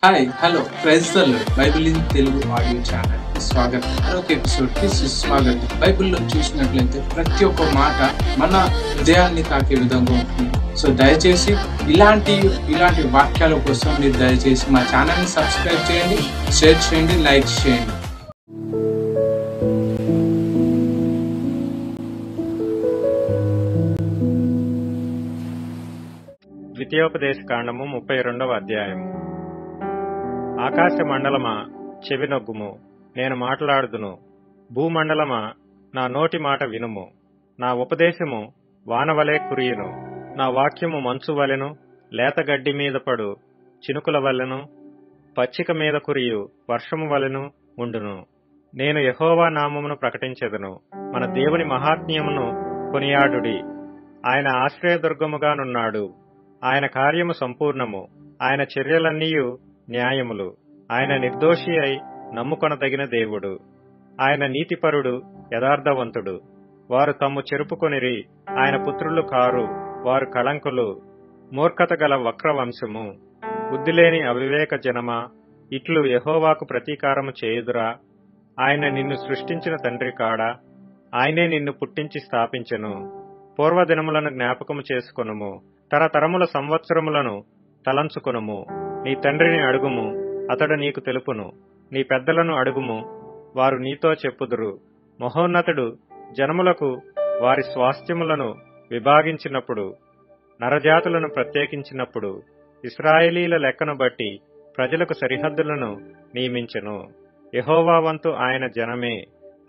Hi hello praise the lord bible in Telugu audio channel కి స్వాగతం. మరొక ఎపిసోడ్ కి సుస్వాగతం. బైబిల్లో చూసినట్లయితే ప్రతి ఒక్క మాట మన హృదయాన్ని తాకే విధంగా ఉంటుంది. సో దయచేసి ఇలాంటి వాక్యాల కోసం మీరు దయచేసి మా ఛానల్ ని సబ్స్క్రైబ్ చేయండి, షేర్ చేయండి, లైక్ చేయండి. ద్వితీయోపదేశ కాండము 32వ అధ్యాయము. ఆకాశ మండలమా చెవినొగ్గుము, నేను మాట్లాడుదును. భూమండలమా నా నోటి మాట వినుము. నా ఉపదేశము వానవలే కురియును, నా వాక్యము మంచు వలెను, లేత గడ్డి మీద పడు చినుకుల వలెను, పచ్చిక మీద కురియు వర్షము వలెను ఉండును. నేను యెహోవా నామమును ప్రకటించెదను. మన దేవుని మహాత్మ్యమును కొనియాడుడి. ఆయన ఆశ్రయదుర్గముగానున్నాడు. ఆయన కార్యము సంపూర్ణము, ఆయన చర్యలన్నీయు న్యాయములు. ఆయన నిర్దోషి అయి నమ్ముకొనదగిన దేవుడు. ఆయన నీతిపరుడు, యథార్థవంతుడు. వారు తమ్ము చెరుపుకొనిరి, ఆయన పుత్రులు కారు. వారు కళంకులు, మూర్ఖత గల వక్రవంశము. బుద్ధిలేని అవివేక జనమా, ఇట్లు యెహోవాకు ప్రతీకారము చేయుదురా? ఆయన నిన్ను సృష్టించిన తండ్రి కాడా? ఆయనే నిన్ను పుట్టించి స్థాపించెను. పూర్వదినములను జ్ఞాపకము చేసుకొనుము, తరతరముల సంవత్సరములను తలంచుకొనుము. నీ తండ్రిని అడుగుము, అతడు నీకు తెలుపును. నీ పెద్దలను అడుగుము, వారు నీతో చెప్పుదురు. మహోన్నతుడు జనములకు వారి స్వాస్థ్యములను విభాగించినప్పుడు, నరజాతులను ప్రత్యేకించినప్పుడు, ఇశ్రాయేలీల లెక్కను బట్టి ప్రజలకు సరిహద్దులను నియమించెను. యెహోవా వంతు ఆయన జనమే,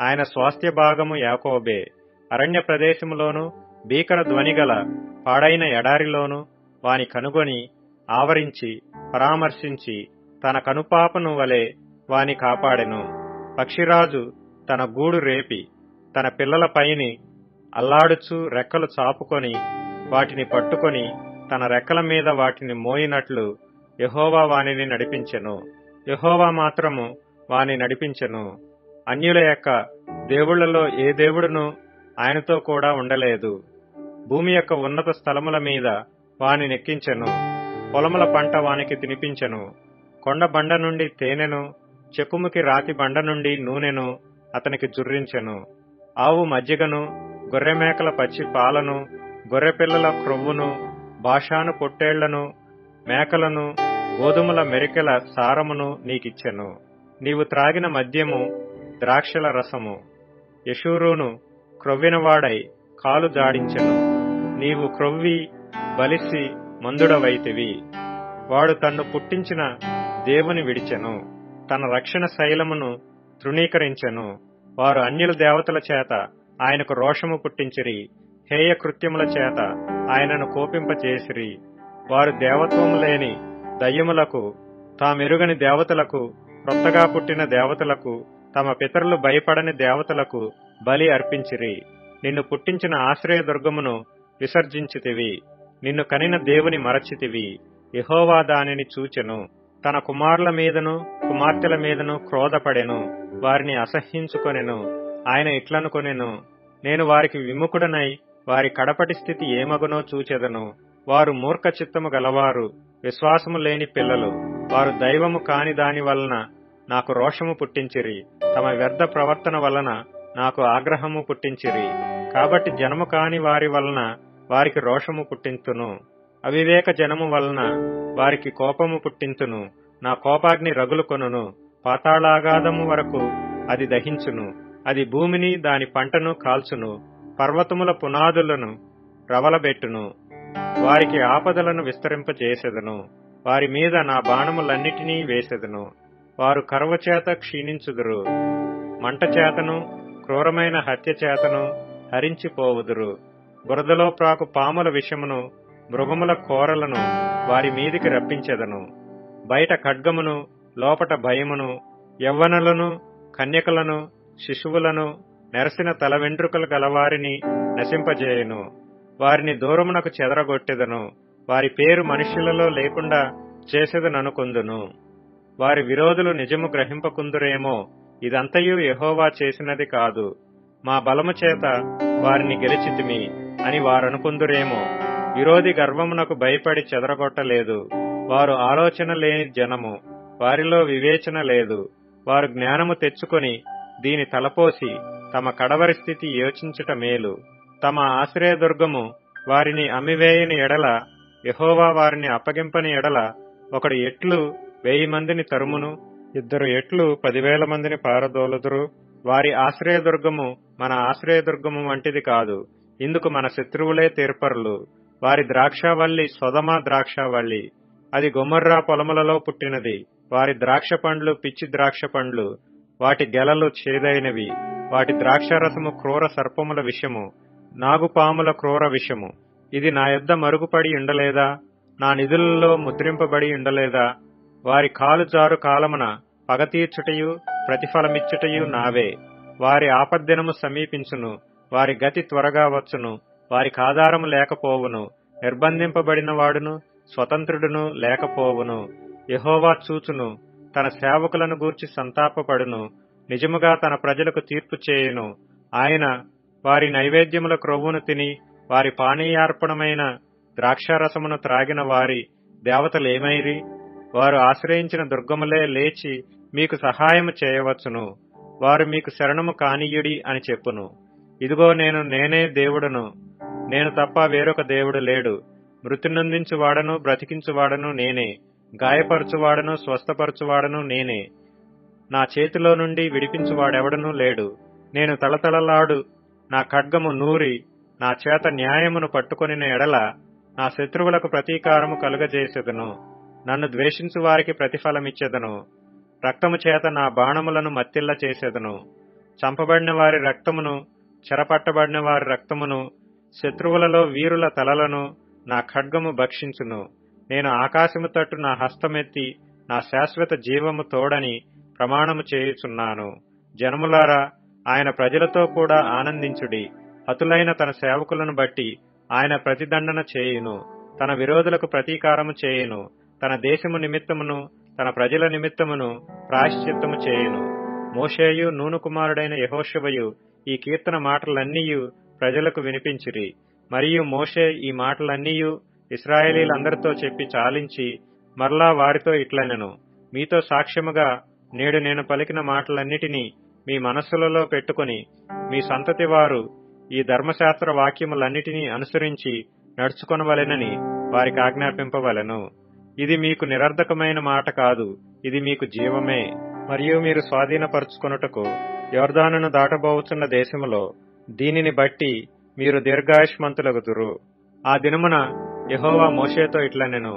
ఆయన స్వాస్థ్య భాగము యాకోబే. అరణ్య ప్రదేశములోను, భీకర ధ్వనిగల పాడైన ఎడారిలోను వాని కనుగొని ఆవరించి పరామర్శించి తన కనుపాపను వలె వాని కాపాడెను. పక్షిరాజు తన గూడు రేపి తన పిల్లలపైని అల్లాడుచు రెక్కలు చాపుకొని వాటిని పట్టుకొని తన రెక్కల మీద వాటిని మోయినట్లు యెహోవా వానిని నడిపించెను. యెహోవా మాత్రము వాని నడిపించెను. అన్యుల యొక్క దేవుళ్లలో ఏ దేవుడును ఆయనతో కూడా ఉండలేదు. భూమి యొక్క ఉన్నత స్థలముల మీద వాని నెక్కించెను. పొలముల పంట వానికి తినిపించెను. కొండ బండ నుండి తేనెను, చెక్కుముకి రాతి బండ నుండి నూనెను అతనికి జుర్రించెను. ఆవు మజ్జిగను, గొర్రెమేకల పచ్చి పాలను, గొర్రెపిల్లల క్రొవ్వును, బాషాను పొట్టేళ్లను, మేకలను, గోధుమల మెరికెల సారమును నీకిచ్చెను. నీవు త్రాగిన మద్యము ద్రాక్షల రసము. యెషూరూను క్రొవ్వినవాడై కాలు జాడించెను. నీవు క్రొవ్వి బలిసి మందుడవైతివి. వాడు తన్ను పుట్టించిన దేవుని విడిచెను, తన రక్షణ శైలమును తృణీకరించెను. వారు అన్యుల దేవతల చేత ఆయనకు రోషము పుట్టించిరి, హేయ కృత్యముల చేత ఆయనను కోపింపచేసిరి. వారు దేవత్వము లేని దయ్యములకు, తామెరుగని దేవతలకు, క్రొత్తగా పుట్టిన దేవతలకు, తమ పితరులు భయపడని దేవతలకు బలి అర్పించిరి. నిన్ను పుట్టించిన ఆశ్రయదుర్గమును విసర్జించితివి. నిన్ను కనిన దేవుని మరచితివి. యెహోవా దానిని చూచెను. తన కుమారుల మీదను కుమార్తెల మీదను క్రోధపడెను, వారిని అసహ్యించుకొనెను. ఆయన ఇట్లనుకొనెను, నేను వారికి విముఖుడనై వారి కడపటి స్థితి ఏమగునో చూచెదను. వారు మూర్ఖ చిత్తము గలవారు, విశ్వాసము లేని పిల్లలు. వారు దైవము కాని దాని వలన నాకు రోషము పుట్టించిరి, తమ వ్యర్థ ప్రవర్తన వలన నాకు ఆగ్రహము పుట్టించిరి. కాబట్టి జనము కాని వారి వలన వారికి రోషము పుట్టింతును, అవివేక జనము వలన వారికి కోపము పుట్టింతును. నా కోపాగ్ని రగులు కొనును, పాతాళాగాధము వరకు అది దహించును. అది భూమిని దాని పంటను కాల్చును, పర్వతముల పునాదులను రవలబెట్టును. వారికి ఆపదలను విస్తరింపజేసెదను, వారి మీద నా బాణములన్నిటినీ వేసెదను. వారు కరువ చేత క్షీణించుదురు, మంట చేతను క్రూరమైన హత్య చేతను హరించిపోవుదురు. బురదలో ప్రాకు పాముల విషమును, మృగముల కోరలను వారి మీదికి రప్పించెదను. బయట ఖడ్గమును, లోపట భయమును, యవ్వనులను, కన్యకలను, శిశువులను, నెరసిన తల వెంట్రుకలు గలవారిని నశింపజేయును. వారిని దూరమునకు చెదరగొట్టెదను, వారి పేరు మనుష్యులలో లేకుండా చేసేదననుకొందును. వారి విరోధులు నిజము గ్రహింపకుందురేమో, ఇదంతయు యెహోవా చేసినది కాదు, మా బలము చేత వారిని గెలిచితిమి అని వారనుకుందురేమో. విరోధి గర్వమునకు భయపడి చెదరగొట్టలేదు. వారు ఆలోచన లేని జనము, వారిలో వివేచన లేదు. వారు జ్ఞానము తెచ్చుకొని దీని తలపోసి తమ కడవరి స్థితి యోచించుట మేలు. తమ ఆశ్రయదుర్గము వారిని అమ్మివేయని ఎడల, యెహోవా వారిని అప్పగింపని ఎడల, ఒకడు ఎట్లు 1000 మందిని తరుమును, 2 ఎట్లు 10,000 మందిని పారదోలుదురు. వారి ఆశ్రయదుర్గము మన ఆశ్రయదుర్గము వంటిది కాదు. ఇందుకు మన శత్రువులే తీర్పరులు. వారి ద్రాక్షావల్లి సొదొమ ద్రాక్షావల్లి, అది గొమొర్రా పొలములలో పుట్టినది. వారి ద్రాక్ష పండ్లు పిచ్చి ద్రాక్ష పండ్లు, వాటి గెలలు చేదైనవి. వాటి ద్రాక్షారసము క్రూర సర్పముల విషము, నాగుపాముల క్రూర విషము. ఇది నా యొద్ద మరుగుపడి ఉండలేదా? నా నిధులలో ముద్రింపబడి ఉండలేదా? వారి కాలు జారు కాలమున పగ తీర్చుటయు ప్రతిఫలమిచ్చుటయు నావే. వారి ఆపద్దినము సమీపించును, వారి గతి త్వరగా వచ్చును. వారికి ఆధారము లేకపోవును, నిర్బంధింపబడిన వాడును స్వతంత్రుడును లేకపోవును. యెహోవా చూచును, తన సేవకులను గూర్చి సంతాపపడును. నిజముగా తన ప్రజలకు తీర్పు చేయును. ఆయన వారి నైవేద్యముల క్రొవ్వును తిని వారి పానీయార్పణమైన ద్రాక్షారసమును త్రాగిన వారి దేవతలేమైరి? వారు ఆశ్రయించిన దుర్గములే లేచి మీకు సహాయము చేయవచ్చును. వారు మీకు శరణము కానీయుడి అని చెప్పును. ఇదిగో నేనే దేవుడును, నేను తప్ప వేరొక దేవుడు లేడు. మృతి నొందించువాడను బ్రతికించువాడను నేనే, గాయపరచువాడను స్వస్థపరచువాడను నేనే. నా చేతిలో నుండి విడిపించువాడెవడనూ లేడు. నేను తళతళలాడు నా ఖడ్గము నూరి నా చేత న్యాయమును పట్టుకొనిన ఎడల నా శత్రువులకు ప్రతీకారము కలుగజేసెదను. నన్ను ద్వేషించు వారికి ప్రతిఫలమిచ్చెదను. రక్తము చేత నా బాణములను మత్తిల్ల చేసెదను. చంపబడిన వారి రక్తమును, చెరపట్టబడిన వారి రక్తమును, శత్రువులలో వీరుల తలలను నా ఖడ్గము భక్షించును. నేను ఆకాశము తట్టు నా హస్తమెత్తి నా శాశ్వత జీవము తోడని ప్రమాణము చేయుచున్నాను. జనములారా, ఆయన ప్రజలతో కూడా ఆనందించుడి. హతులైన తన సేవకులను బట్టి ఆయన ప్రతిదండన చేయును. తన విరోధులకు ప్రతీకారము చేయును. తన దేశము నిమిత్తమును తన ప్రజల నిమిత్తమును ప్రాయశ్చిత్తము చేయును. మోషేయు నూను కుమారుడైన యెహోషువయు ఈ కీర్తన మాటలన్నీయు ప్రజలకు వినిపించిరి. మరియు మోషే ఈ మాటలన్నీయు ఇశ్రాయేలీలందరితో చెప్పి చాలించి మరలా వారితో ఇట్లనెను, మీతో సాక్ష్యముగా నేడు నేను పలికిన మాటలన్నిటినీ మీ మనస్సులలో పెట్టుకుని మీ సంతతి వారు ఈ ధర్మశాస్త్ర వాక్యములన్నిటినీ అనుసరించి నడుచుకొనవలెనని వారికి ఆజ్ఞాపింపవలెను. ఇది మీకు నిరర్ధకమైన మాట కాదు, ఇది మీకు జీవమే. మరియు మీరు స్వాధీనపరుచుకొనుటకు యొర్దానును దాటబోవుచున్న దేశములో దీనిని బట్టి మీరు దీర్ఘాయుష్మంతులగుదురు. ఆ దినమున యెహోవా మోషేతో ఇట్లనెను,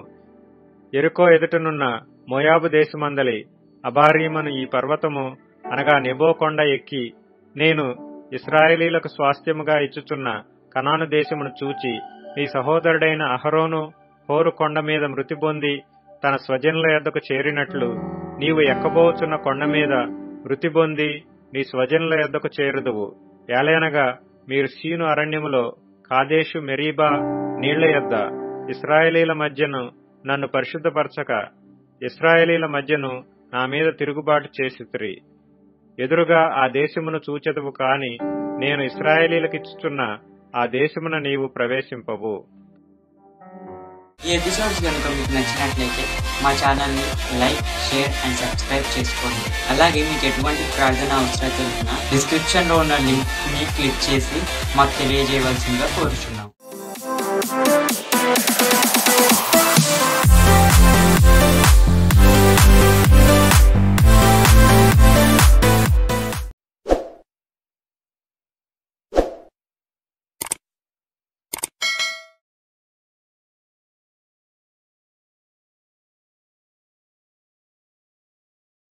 యెరికో ఎదుటనున్న మోయాబు దేశమందలి అబారీమను ఈ పర్వతము అనగా నెబో కొండ ఎక్కి నేను ఇశ్రాయేలీలకు స్వాస్థ్యముగా ఇచ్చుచున్న కనాను దేశమును చూచి నీ సహోదరుడైన అహరోను హోరు కొండ మీద మృతి పొంది తన స్వజనుల యొద్దకు చేరినట్లు నీవు ఎక్కబోచున్న కొండ మీద మృతి పొంది నీ స్వజనుల యొద్దకు చేరుదువు. ఏలయనగా మీరు సీను అరణ్యములో కాదేషు మెరీబా నీళ్ల యొద్ద ఇశ్రాయేలీల మధ్యను నన్ను పరిశుద్ధపరచక ఇశ్రాయేలీల మధ్యను నా మీద తిరుగుబాటు చేసితిరి. ఎదురుగా ఆ దేశమును చూచెదవు కాని నేను ఇశ్రాయేలీలకిచ్చుచున్న ఆ దేశమున నీవు ప్రవేశింపవు. ఈ ఎపిసోడ్స్ కనుక మీకు నచ్చినట్లయితే మా ఛానల్ని లైక్, షేర్ అండ్ సబ్స్క్రైబ్ చేసుకోండి. అలాగే మీకు ఎటువంటి ప్రార్థన అవసరం ఉన్నా డిస్క్రిప్షన్లో ఉన్న లింక్ని క్లిక్ చేసి మాకు తెలియజేయవలసిందిగా కోరుచున్నాం.